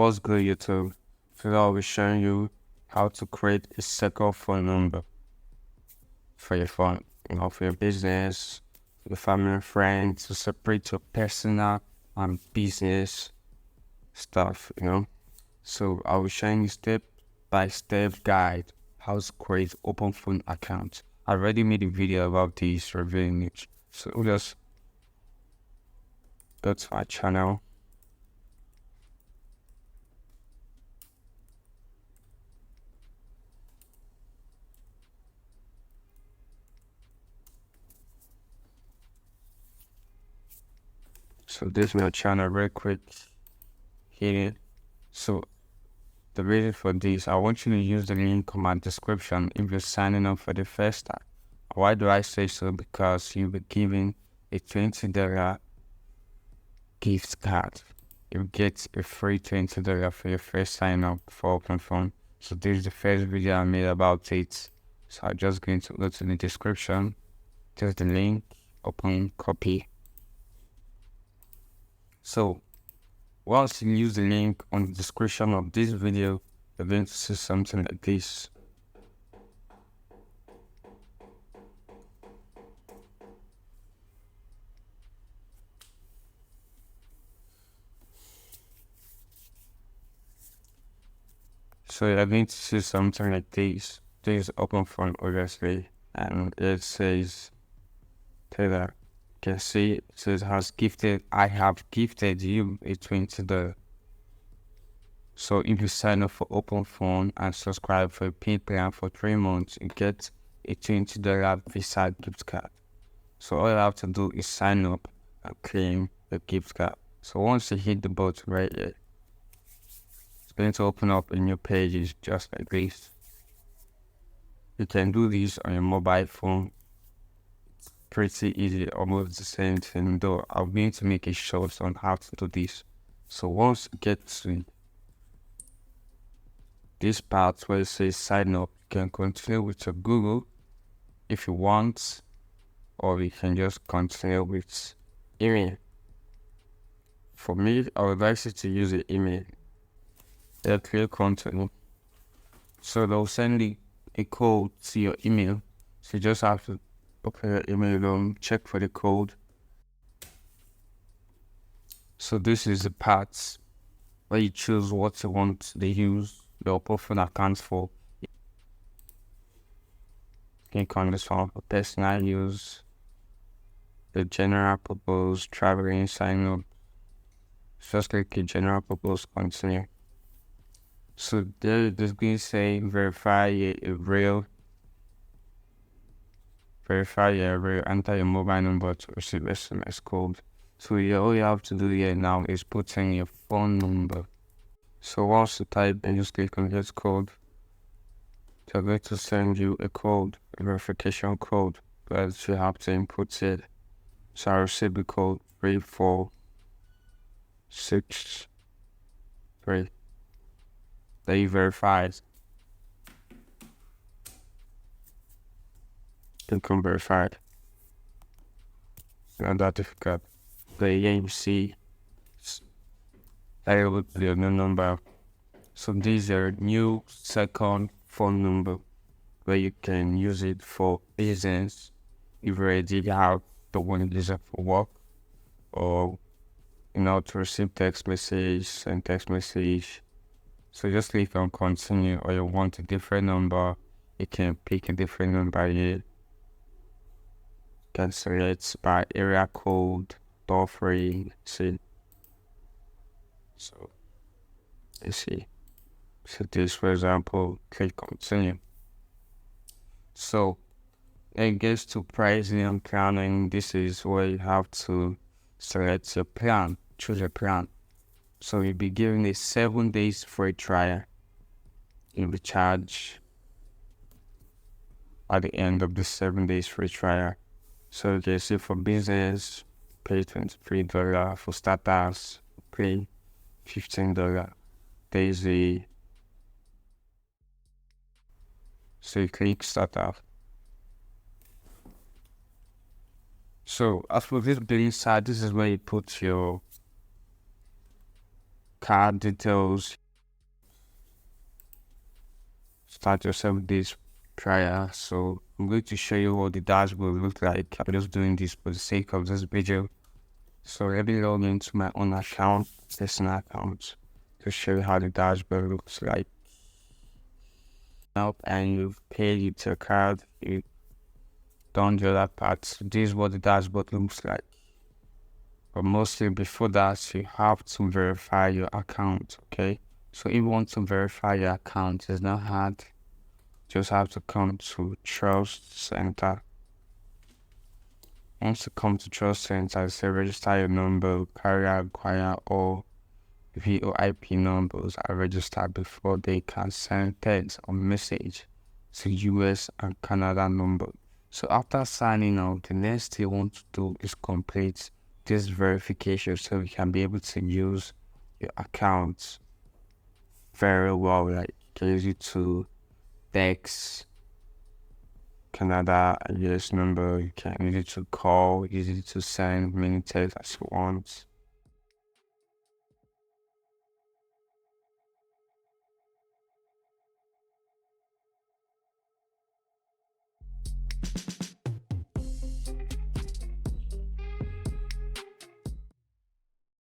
What's good, YouTube? Today I'll be showing you how to create a second phone number for your phone, for your business, your family and friends, to separate your personal and business stuff. So I'll be showing you step-by-step guide how to create open phone account. I already made a video about this reviewing it. So just go to my channel. So this is my channel real quick. Hit it. So the reason for this, I want you to use the link in my description if you're signing up for the first time. Why do I say so? Because you'll be given a $20 gift card. You get a free $20 for your first sign up for Openphone. So this is the first video I made about it. So I'm just going to go to the description. There's the link, open, copy. So once you use the link on the description of this video, you're going to see something like this. So you're going to see something like this. This is Openphone, obviously, and it says, Taylor, you can see it says I have gifted you a $20. So if you sign up for Openphone and subscribe for a paid plan for 3 months, you get a $20 Visa gift card. So all you have to do is sign up and claim the gift card. So once you hit the button right here, it's going to open up a new page just like this. You can do this on your mobile phone. It's pretty easy, almost the same thing, though I'm going to make a short on how to do this. So once you get to this part where it says sign up, you can continue with your Google if you want, or you can just continue with email. For me, I would like you to use the email. They'll click continue. So they'll send you a code to your email. So you just have to open your email and check for the code. So this is the part where you choose what you want to use your Openphone account for. Click on this one for personal use, the general purpose, traveling, sign up. Just click the general purpose, continue. So there it is going to say verify a real, enter your mobile number to receive SMS code. So all you have to do here now is put in your phone number. So once you type and just click on get code, they're going to send you a code, a verification code, but you have to input it. So I received the code 3463. That you verified. Click on verified. Not that difficult. But here you see that will be your new number. So this is your new second phone number where you can use it for business if you already have the one you use it for work, or to receive text message and text message. So just click on continue, or you want a different number, you can pick a different number here. You can select by area code, toll free, see. So you see. So this, for example, click continue. So it gets to pricing and planning. This is where you have to select your plan, choose a plan. So you'll be given a 7 days free trial. You'll be charged at the end of the 7 days free trial. So you can see for business, pay $23. For starters, pay $15. There's a So you click start up. So as for this billing side, this is where you put your card details. Start yourself this prior. So I'm going to show you what the dashboard looks like. I'm just doing this for the sake of this video. So let me log into my own account, personal account, to show you how the dashboard looks like. Now, and you've paid with your card, you've done the other parts. This is what the dashboard looks like. But mostly before that, you have to verify your account, okay? So if you want to verify your account, it's not hard. Just have to come to Trust Center. Once you come to Trust Center, say register your number, carrier acquire all VoIP numbers are registered before they can send text or message to US and Canada number. So after signing out, the next thing you want to do is complete this verification so you can be able to use your account very well. Like you can use it to text Canada US number, you can use it to call, use it to send many texts as you want.